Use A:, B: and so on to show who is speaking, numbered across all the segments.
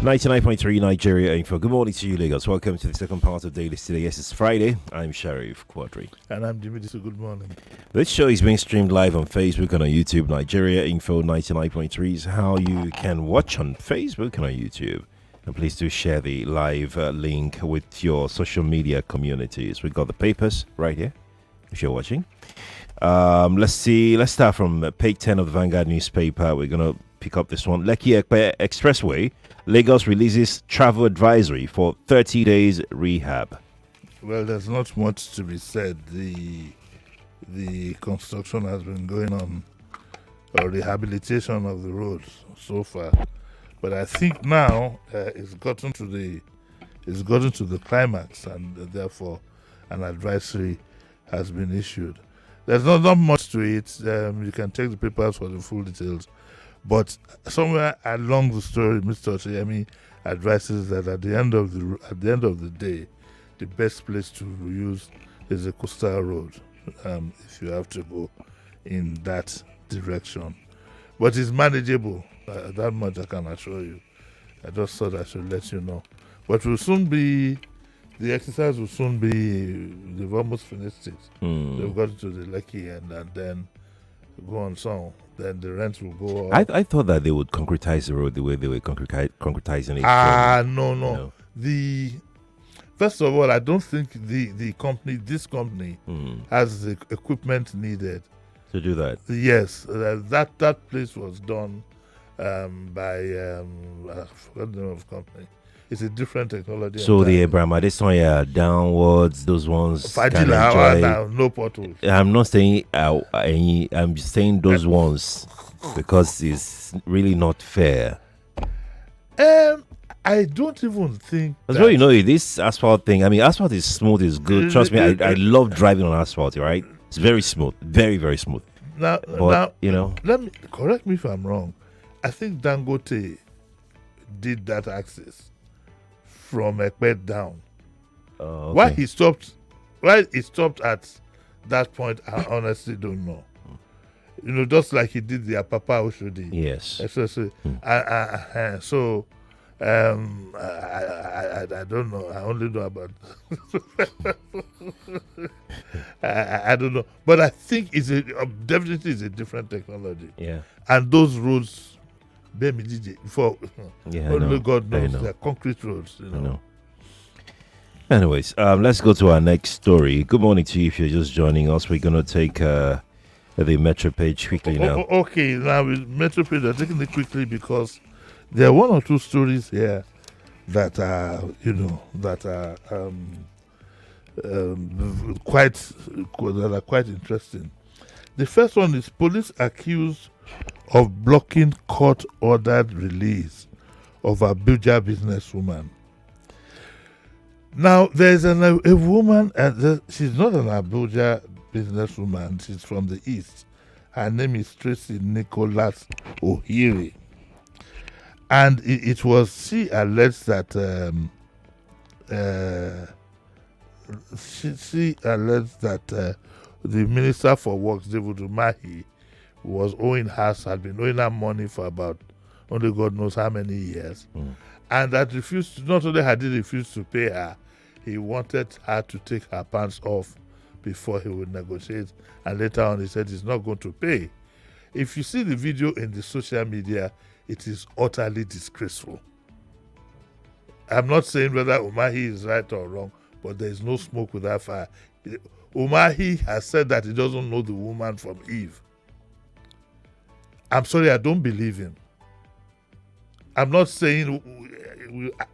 A: 99.3 Nigeria Info. Good morning to you, Lagos. Welcome to the second part of Dailies today. Yes, it's Friday. I'm Sheriff Quadry.
B: And I'm Jimi Disu. Good morning.
A: This show is being streamed live on Facebook and on YouTube. Nigeria Info 99.3 is how you can watch on Facebook and on YouTube. And please do share the live link with your social media communities. We've got the papers right here, if you're watching. Let's start from page 10 of the Vanguard newspaper. We're going to pick up this one. Lekki Ekpe Expressway, Lagos releases travel advisory for 30 days rehab.
B: Well, there's not much to be said. The construction has been going on, or rehabilitation of the roads so far. But I think now it's gotten to the climax, and therefore an advisory has been issued. There's not much to it. You can check the papers for the full details. But somewhere along the story, Mr. Ocheyemi advises that at the end of the day, the best place to use is the coastal road, if you have to go in that direction. But it's manageable. That much I can assure you. I just thought I should let you know. But the exercise will soon be. They've almost finished it. They've got to the Lekki end and then go on song. Then the rent will go up.
A: I thought that they would concretize the road the way they were concretizing it.
B: No. First of all, I don't think this company has the equipment needed
A: to do that.
B: Yes, that place was done by I forgot the name of the company. It's a different technology.
A: So the Abraham Adesanya downwards, those ones.
B: No potholes.
A: I'm not saying I'm saying those ones because it's really not fair.
B: I don't even think.
A: As well, this asphalt thing. I mean, asphalt is smooth, is good. Trust me, I love driving on asphalt. Right? It's very smooth, very very smooth.
B: Now, let me correct me if I'm wrong. I think Dangote did that axis from Ekpe down.
A: Okay.
B: Why he stopped at that point, I honestly don't know. Just like he did the Apapa Oshodi.
A: Yes.
B: So I don't know. I only know about. I don't know, but I think it's definitely is a different technology.
A: Yeah.
B: And those roads. Before only God knows they're concrete roads.
A: I know. Anyways, let's go to our next story. Good morning to you if you're just joining us. We're gonna take the Metro page quickly now.
B: Okay, now with Metro page, I'm taking it quickly because there are one or two stories here that are quite interesting. The first one is police accused of blocking court-ordered release of Abuja businesswoman. Now, there's a woman, she's not an Abuja businesswoman, she's from the East. Her name is Tracy Nicholas Ohiri. And she alleged that the Minister for Works, David Umahi, had been owing her money for about only God knows how many years. And that not only had he refused to pay her, he wanted her to take her pants off before he would negotiate. And later on he said he's not going to pay. If you see the video in the social media, it is utterly disgraceful. I'm not saying whether Umahi is right or wrong, but there is no smoke without fire. Umahi has said that he doesn't know the woman from Eve. I'm sorry, I don't believe him. I'm not saying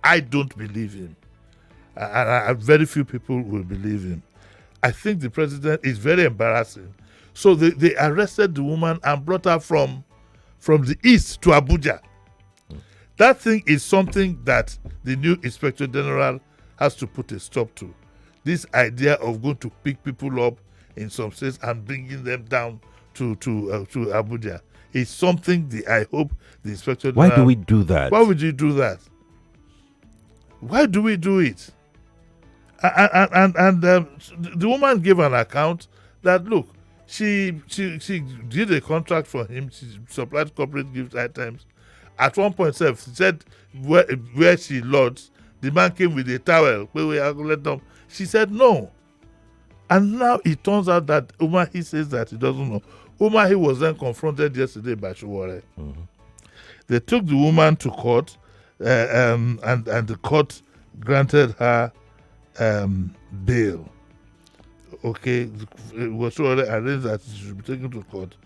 B: I don't believe him. And very few people will believe him. I think the president is very embarrassing. So they arrested the woman and brought her from the east to Abuja. That thing is something that the new Inspector General has to put a stop to. This idea of going to pick people up in some states and bringing them down to Abuja is something I hope the Inspector General...
A: Why do we do that?
B: Why would you do that? Why do we do it? And the woman gave an account that, look, she did a contract for him. She supplied corporate gift items, At one point, she said where she lodged, the man came with a towel. Let them. She said no. And now it turns out that Umahi says that he doesn't know. Umahi was then confronted yesterday by Shuwore.
A: Mm-hmm.
B: They took the woman to court, and the court granted her bail. Okay, it was Shuwore arranged that she should be taken to court.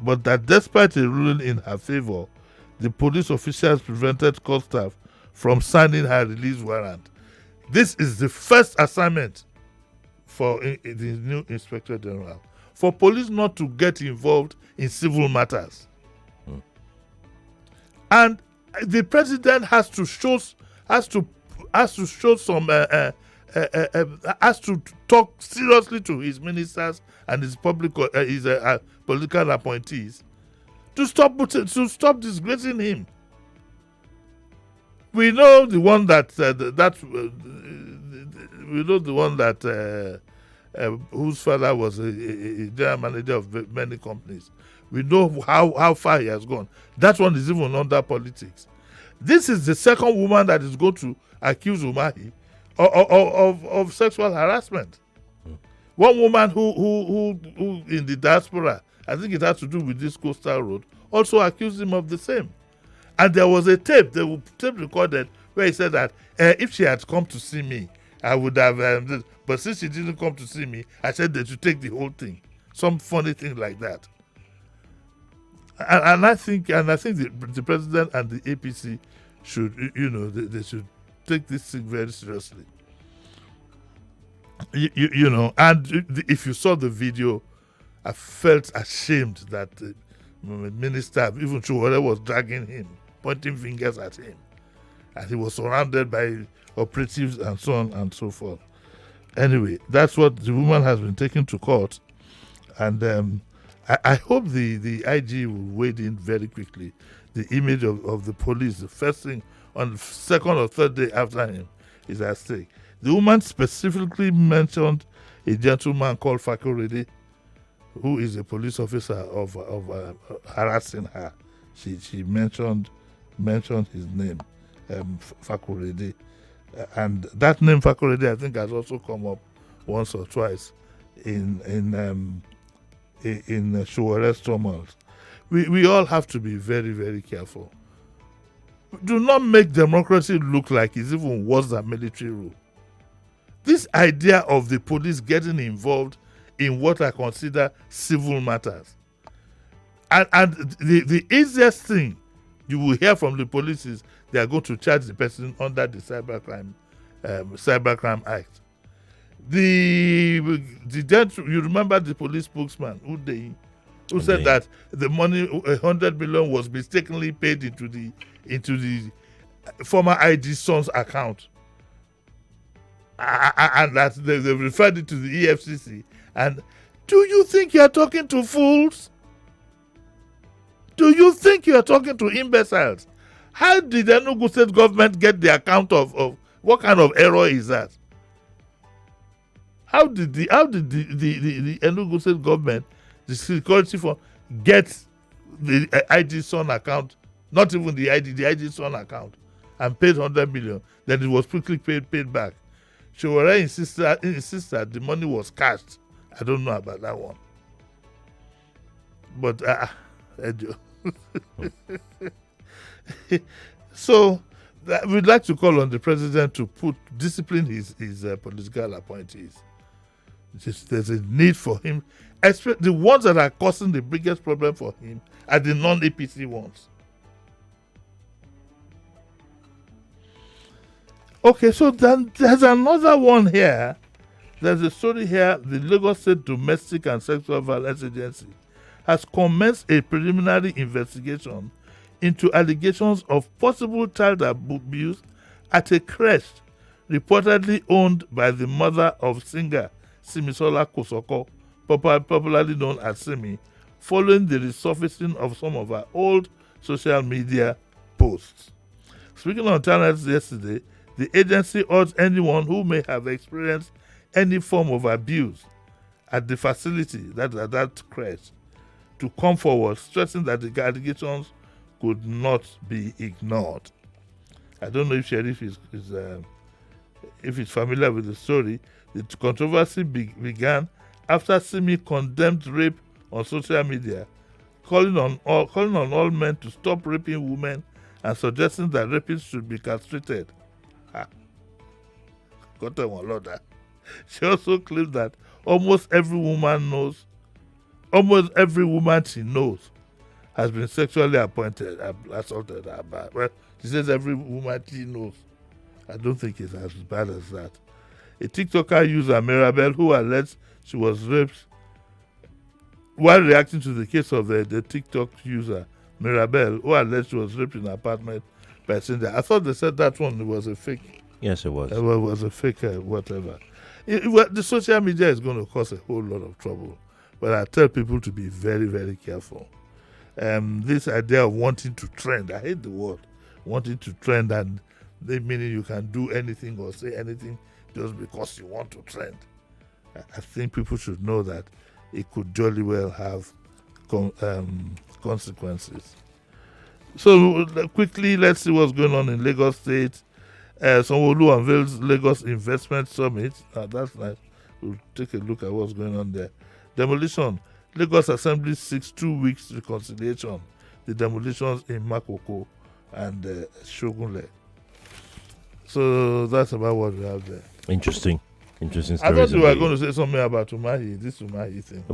B: But that despite a ruling in her favor, the police officials prevented court staff from signing her release warrant. This is the first assignment for the new Inspector General, for police not to get involved in civil matters. And the president has to talk seriously to his ministers and his political appointees to stop disgracing him. We know the one whose father was a general manager of many companies. We know how far he has gone. That one is even under politics. This is the second woman that is going to accuse Umahi of sexual harassment. One woman who in the diaspora, I think it has to do with this coastal road, also accused him of the same. And there was a tape recorded where he said that if she had come to see me, I would have. But since she didn't come to see me, I said they should take the whole thing. Some funny thing like that. And I think the president and the APC should, they should take this thing very seriously. And if you saw the video, I felt ashamed that the minister, even Shuwore, was dragging him, pointing fingers at him. And he was surrounded by operatives and so on and so forth. Anyway, that's what the woman has been taken to court. And I hope the IG will wade in very quickly. The image of the police, the first thing on the second or third day after him, is at stake. The woman specifically mentioned a gentleman called Fakorede, who is a police officer of harassing her. She mentioned his name, Fakorede. And that name Fakorede, I think, has also come up once or twice in Shuware's tumult. We all have to be very, very careful. Do not make democracy look like it's even worse than military rule. This idea of the police getting involved in what I consider civil matters. And the easiest thing you will hear from the police is they are going to charge the person under the Cybercrime Act. You remember the police spokesman who said that the money, 100 million, was mistakenly paid into the former IG's son's account, and that they referred it to the EFCC. And do you think you are talking to fools? Do you think you are talking to imbeciles? How did the Enugu State government get the account of what kind of error is that? How did the Enugu State government, the security firm, get the IG son account, not even the IG son account, and paid 100 million? Then it was quickly paid back. Shuwore insisted the money was cashed. I don't know about that one. But so we'd like to call on the president to discipline his political appointees. There's a need for him. The ones that are causing the biggest problem for him are the non-APC ones. Okay, so then there's another one here. There's a story here. The Lagos State Domestic and Sexual Violence Agency has commenced a preliminary investigation into allegations of possible child abuse at a creche reportedly owned by the mother of singer Simisola Kosoko, popularly known as Simi, following the resurfacing of some of her old social media posts. Speaking on channels yesterday, the agency urged anyone who may have experienced any form of abuse at the facility, that creche, to come forward, stressing that the allegations could not be ignored. I don't know if Sheriff if he's familiar with the story. The controversy began after Simi condemned rape on social media, calling on all men to stop raping women and suggesting that rapists should be castrated. She also claimed that almost every woman she knows has been sexually assaulted. Well, she says every woman she knows. I don't think it's as bad as that. A TikToker user, Mirabelle, who alleged she was raped, while reacting to the case of the TikTok user, Mirabelle, who alleged she was raped in an apartment by Cindy. I thought they said that one was a fake.
A: Yes, it was.
B: It was a fake whatever. The social media is going to cause a whole lot of trouble. But I tell people to be very, very careful. This idea of wanting to trend, I hate the word, wanting to trend, and meaning you can do anything or say anything just because you want to trend. I think people should know that it could jolly well have consequences. So quickly, let's see what's going on in Lagos State. Sanwo-Olu unveils Lagos Investment Summit. That's nice. We'll take a look at what's going on there. Demolition. Lagos Assembly seeks 2 weeks reconciliation. The demolitions in Makoko and Shogunle. So that's about what we have there.
A: Interesting stories.
B: I thought you were going to say something about Umahi, this Umahi thing.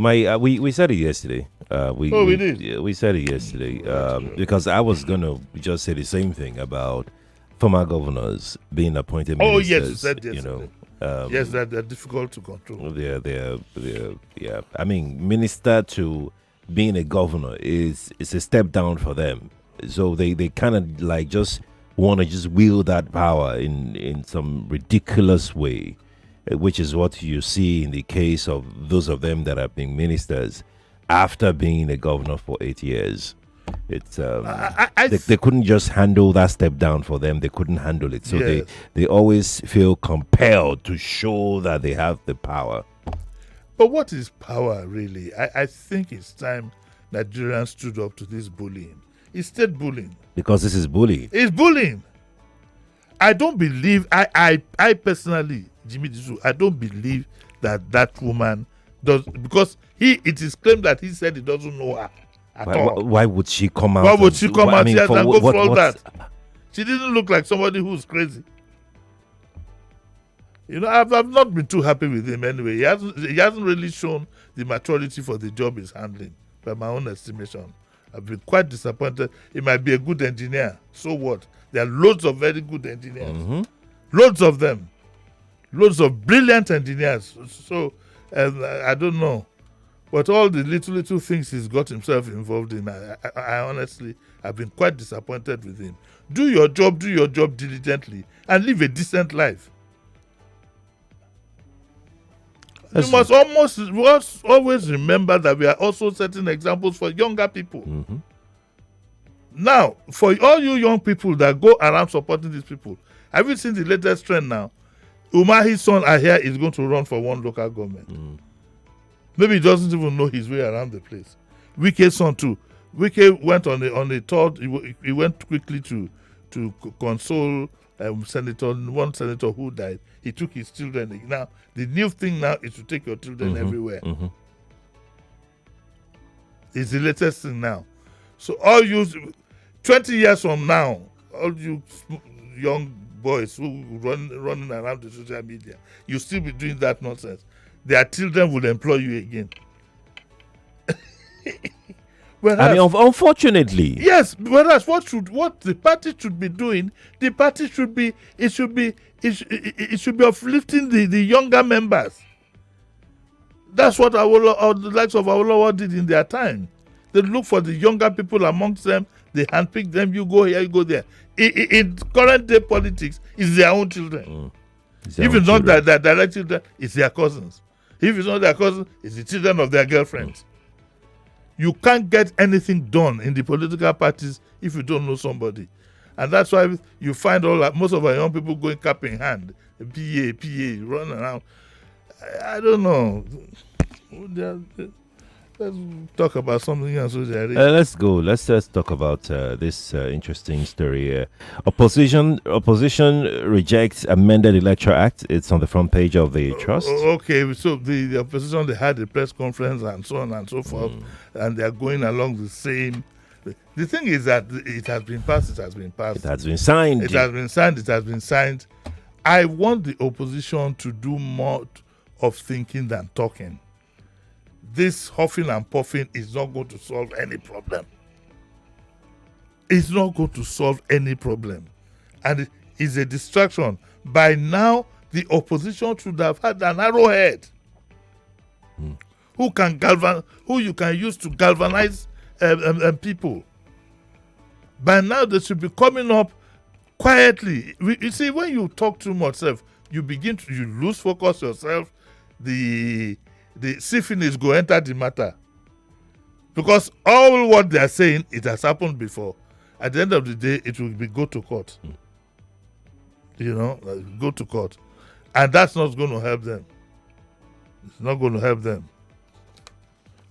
A: We said it yesterday. We did? Yeah, we said it yesterday. Because I was going to just say the same thing about former governors being appointed ministers.
B: Oh, yes, you said yesterday. Yes, they're difficult to control.
A: Yeah. I mean, minister to being a governor is a step down for them. So they kind of like just want to just wield that power in some ridiculous way, which is what you see in the case of those of them that have been ministers after being a governor for 8 years. It's they couldn't just handle that step down for them. They couldn't handle it, so yes. they always feel compelled to show that they have the power.
B: But what is power really? I think it's time Nigerians stood up to this bullying. It's state bullying.
A: Because this is bullying.
B: It's bullying. I don't believe. I personally, Jimi Disu, I don't believe that woman does, because it is claimed that he said he doesn't know her.
A: Why would she come out?
B: Why would she come out here and go for all that?
A: What?
B: She didn't look like somebody who's crazy. You know, I've not been too happy with him anyway. He hasn't really shown the maturity for the job he's handling, by my own estimation. I've been quite disappointed. He might be a good engineer. So what? There are loads of very good engineers. Mm-hmm. Loads of them. Loads of brilliant engineers. So, I don't know. But all the little things he's got himself involved in, I honestly have been quite disappointed with him. Do your job diligently, and live a decent life. You must always remember that we are also setting examples for younger people.
A: Mm-hmm.
B: Now, for all you young people that go around supporting these people, have you seen the latest trend now? Umahi's son Ahia is going to run for one local government.
A: Mm.
B: Maybe he doesn't even know his way around the place. Wike's son too. Wike went on a tour. He went quickly to console one senator who died. He took his children. Now the new thing now is to take your children everywhere.
A: Mm-hmm.
B: It's the latest thing now. So all you 20 years from now, all you young boys who running around the social media, you still be doing that nonsense. Their children will employ you again.
A: Whereas, I mean, unfortunately,
B: yes. Whereas what the party should be doing, it should be uplifting the younger members. That's what the likes of Awolowo did in their time. They look for the younger people amongst them. They handpick them. You go here, you go there. In current day politics, it's their own children. If it's not their direct children, it's their cousins. If it's not their cousins, it's the children of their girlfriends. You can't get anything done in the political parties if you don't know somebody. And that's why you find most of our young people going cap in hand, PA, running around. I don't know. let's talk about something else, Jerry.
A: Let's go. Let's talk about this interesting story here. Opposition rejects amended Electoral Act. It's on the front page of the Trust.
B: Okay, so the opposition, they had a press conference and so on and so forth, and they are going along the same. The thing is that it has been passed. It has been passed.
A: It has been signed.
B: It has been signed. It has been signed. I want the opposition to do more of thinking than talking. This huffing and puffing is not going to solve any problem. It's not going to solve any problem. And it is a distraction. By now, the opposition should have had an arrowhead who you can use to galvanize people. By now, they should be coming up quietly. You see, when you talk too much, you lose focus yourself. The syphilis go enter the matter, because all what they are saying, it has happened before. At the end of the day, it will be go to court. Go to court, and that's not going to help them. It's not going to help them.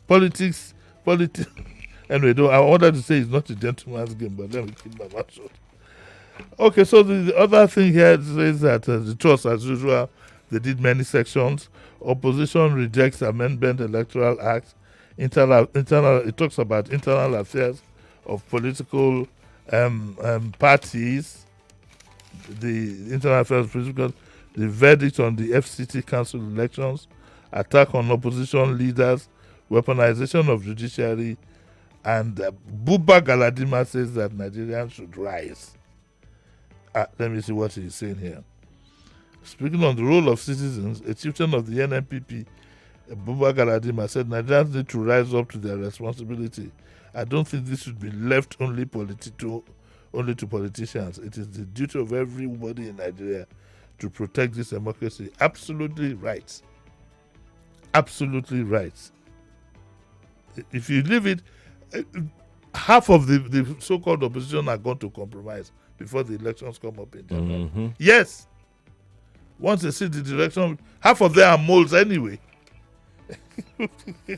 B: Politics. Anyway, though, I wanted to say it's not a gentleman's game, but let me keep my mouth shut. Okay, so the other thing here says that the Trust, as usual, they did many sections. Opposition rejects Amendment Electoral Act. It talks about internal affairs of political parties. The internal affairs of political, the verdict on the FCT Council elections, attack on opposition leaders, weaponization of judiciary, and Buba Galadima says that Nigerians should rise. Let me see what he's saying here. Speaking on the role of citizens, a chieftain of the NNPP, Buba Galadima, said Nigerians need to rise up to their responsibility. I don't think this should be left only to politicians. It is the duty of everybody in Nigeria to protect this democracy. Absolutely right. Absolutely right. If you leave it, half of the so-called opposition are going to compromise before the elections come up in January. Yes. Once they see the direction, half of them are moles anyway.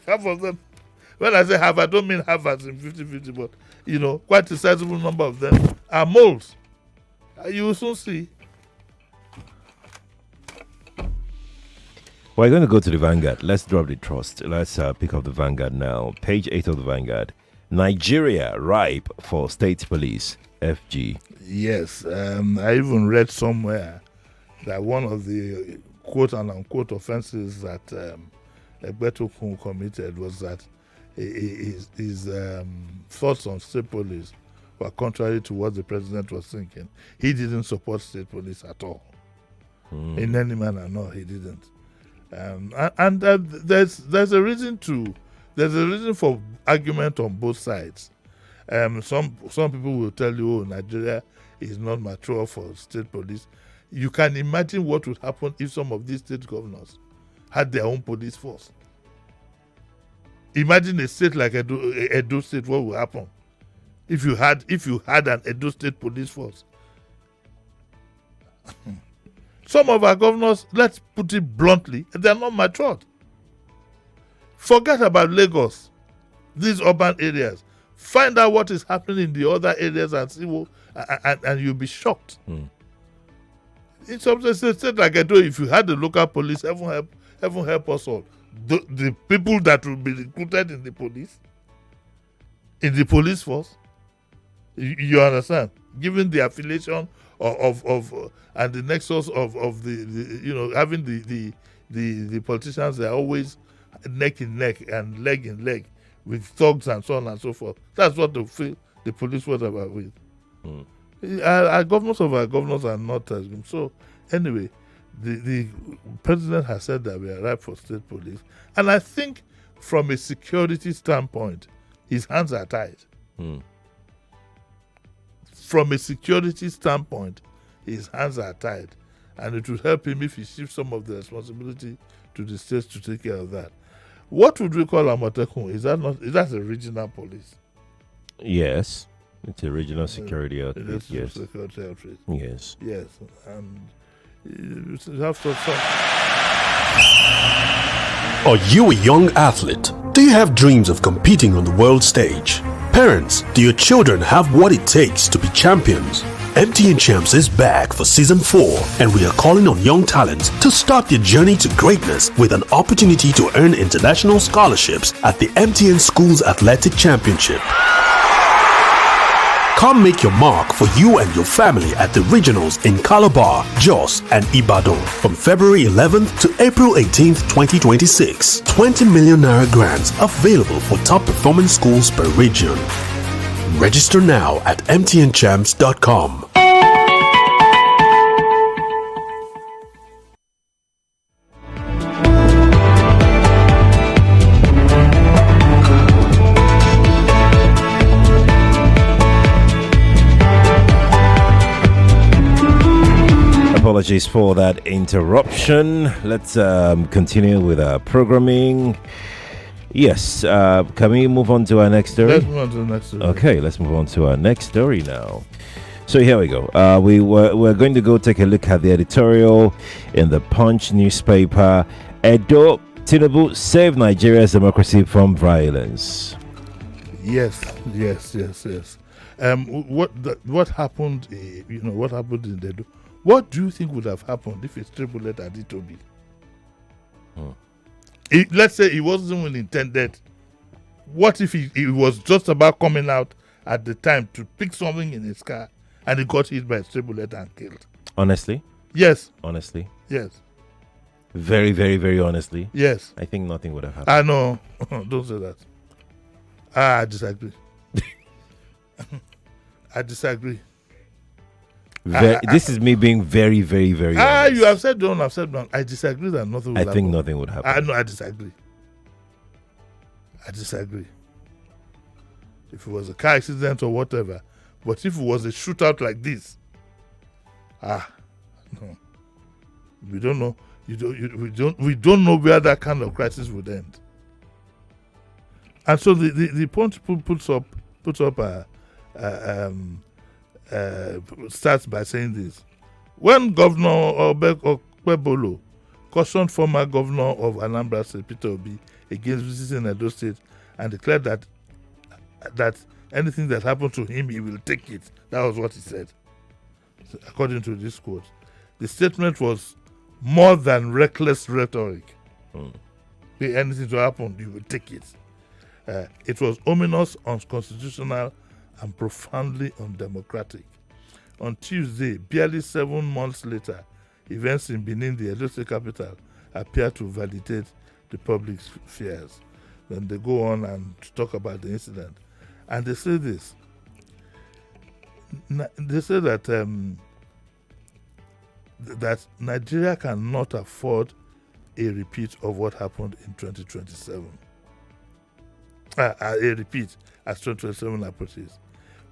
B: Half of them. When I say half, I don't mean half as in 50-50, but, quite a sizable number of them are moles. You will soon see.
A: We're going to go to the Vanguard. Let's drop the Trust. Let's pick up the Vanguard now. Page 8 of the Vanguard. Nigeria ripe for state police. FG.
B: Yes. I even read somewhere that one of the quote and unquote offenses that Egbetokun committed was that his thoughts on state police were contrary to what the president was thinking. He didn't support state police at all. In any manner, no, he didn't. There's a reason for argument on both sides. Some people will tell you, Nigeria is not mature for state police. You can imagine what would happen if some of these state governors had their own police force. Imagine a state like Edo State, what would happen if you had an Edo State police force? Some of our governors, let's put it bluntly, they're not matured. Forget about Lagos, these urban areas. Find out what is happening in the other areas and see and you'll be shocked. In some states like Edo, if you had the local police, heaven help us all. The people that will be recruited in the police force, you understand? Given the affiliation of and the nexus of the having the politicians, they're always neck in neck and leg in leg with thugs and so on and so forth. That's what the police was about with. Our governors are not as good. So anyway, the president has said that we are ripe for state police, and I think from a security standpoint, his hands are tied. From a security standpoint, his hands are tied, and it would help him if he shifts some of the responsibility to the states to take care of that. What would we call Amotekun? Is that a regional police?
A: Yes, it's a regional security outfit. Yes,
B: security outfit.
A: Yes,
B: yes, and you have to.
C: Are you a young athlete? Do Do you have dreams of competing on the world stage? Parents, do your children have what it takes to be champions? MTN Champs is back for season 4, and we are calling on young talents to start their journey to greatness with an opportunity to earn international scholarships at the MTN Schools Athletic Championship. Come make your mark for you and your family at the regionals in Calabar, Jos, and Ibadan from February 11th to April 18th, 2026. 20 million naira grants available for top performing schools per region. Register now at mtnchamps.com.
A: Apologies for that interruption. Let's continue with our programming. Yes, can we move on to our next story?
B: Let's move on to the next story.
A: Okay, let's move on to our next story now. So here we go. We're going to go take a look at the editorial in the Punch newspaper. Edo Tinubu saved Nigeria's democracy from violence.
B: Yes. What happened? What happened in Edo? What do you think would have happened if a stray bullet had hit Obi? Let's say it wasn't even intended. What if he was just about coming out at the time to pick something in his car and he got hit by a stray bullet and killed?
A: Honestly?
B: Yes.
A: Honestly?
B: Yes.
A: Very, very, very honestly?
B: Yes.
A: I think nothing would have happened.
B: I know. Don't say that. I disagree. I disagree.
A: This is me being very, very, very honest.
B: You have said don't, I've said don't. I disagree that nothing will happen.
A: I think nothing would happen.
B: I disagree. If it was a car accident or whatever, but if it was a shootout like this, no. We don't know. We don't know where that kind of crisis would end. And so the Punch puts up starts by saying this. When Governor Okpebolo cautioned former governor of Anambra State, Peter Obi, against visiting Edo State and declared that anything that happened to him, he will take it. That was what he said. According to this quote, the statement was more than reckless rhetoric. If anything to happen, you will take it. It was ominous, unconstitutional, and profoundly undemocratic. On Tuesday, barely 7 months later, events in Benin, the Edo State capital, appear to validate the public's fears. Then they go on and talk about the incident. And they say this. They say that that Nigeria cannot afford a repeat of what happened in 2027. A repeat as 2027 approaches.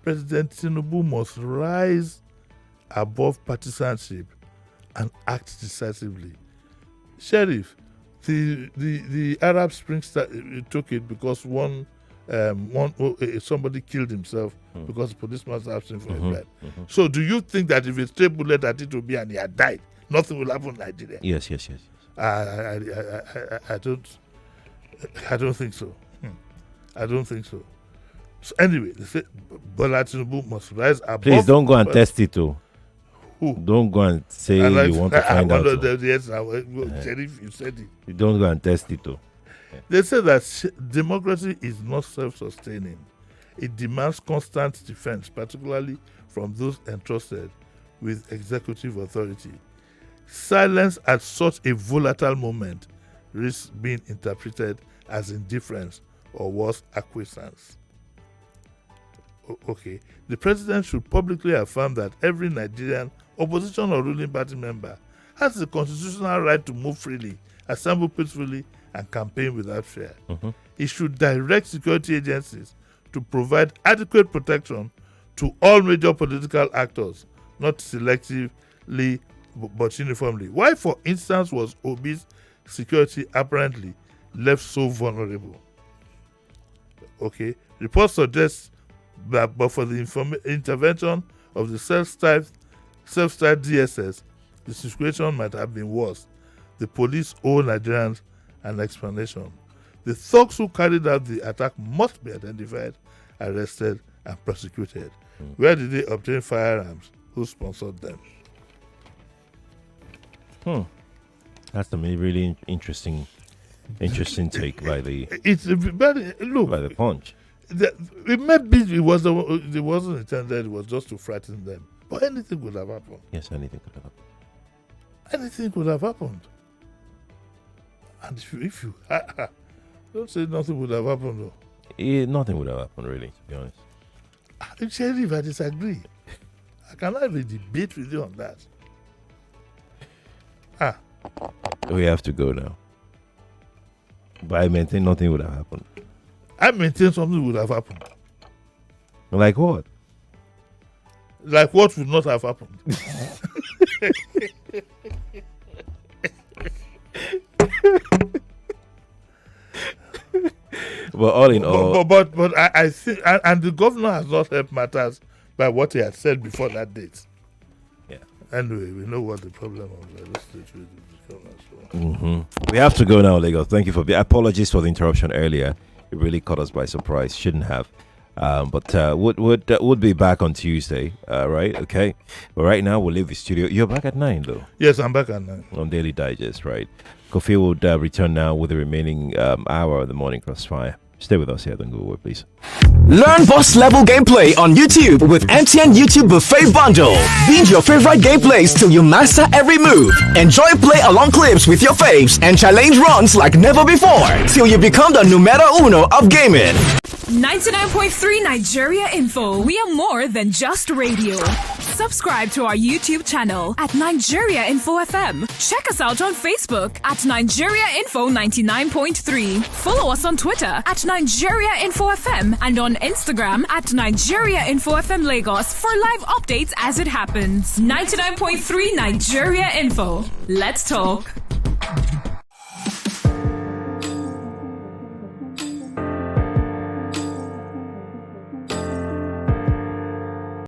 B: President Tinubu must rise above partisanship and act decisively. Sheriff, the Arab Spring took it because somebody killed himself because the policeman asked him for a bribe. So do you think that if a stray bullet had hit Obi and he had died, nothing will happen in Nigeria?
A: Yes.
B: I don't think so. I don't think so. So anyway, they say Bola Tinubu must rise above.
A: Please don't go and test it too.
B: Who?
A: Don't go and say you want to find out.
B: Yes, Sheriff, you said it.
A: You don't go and test it too.
B: They say that democracy is not self-sustaining. It demands constant defense, particularly from those entrusted with executive authority. Silence at such a volatile moment risks being interpreted as indifference or worse, acquiescence. Okay. The president should publicly affirm that every Nigerian opposition or ruling party member has the constitutional right to move freely, assemble peacefully, and campaign without fear. He should direct security agencies to provide adequate protection to all major political actors, not selectively but uniformly. Why, for instance, was Obi's security apparently left so vulnerable? Okay. Reports suggest that but for the intervention of the self-styled DSS, the situation might have been worse. The police owe Nigerians an explanation. The thugs who carried out the attack must be identified, arrested, and prosecuted. Where did they obtain firearms? Who sponsored them?
A: That's a really interesting take by the
B: It's very look.
A: by the Punch.
B: It wasn't intended. It was just to frighten them. But anything could have happened.
A: Yes, anything could have happened.
B: Anything could have happened. And if you don't say nothing would have happened, though.
A: Nothing would have happened, really, to be honest.
B: Sheriff, I disagree. I cannot have a debate with you on that.
A: We have to go now. But I maintain nothing would have happened.
B: I maintain something would have happened.
A: Like what?
B: Like what would not have happened?
A: Well, all in all,
B: but I think, and the governor has not helped matters by what he had said before that date.
A: Yeah.
B: Anyway, we know what the problem of the state will become as well.
A: we have to go now, Lagos. Thank you for. Apologies for the interruption earlier. It really caught us by surprise. Shouldn't have. But would be back on Tuesday. Right? Okay. But right now we'll leave the studio. You're back at 9 though.
B: Yes, I'm back at 9
A: on Daily Digest. Right. Kofi would return now with the remaining hour of the morning crossfire. Stay with us here, then go away, please.
D: Learn boss level gameplay on YouTube with MTN YouTube Buffet Bundle. Binge your favorite gameplays till you master every move. Enjoy play along clips with your faves and challenge runs like never before till you become the numero uno of gaming.
E: 99.3 Nigeria Info. We are more than just radio. Subscribe to our YouTube channel at Nigeria Info FM. Check us out on Facebook at Nigeria Info 99.3. Follow us on Twitter at Nigeria Info FM and on Instagram at Nigeria Info FM Lagos for live updates as it happens. 99.3 Nigeria Info. Let's talk.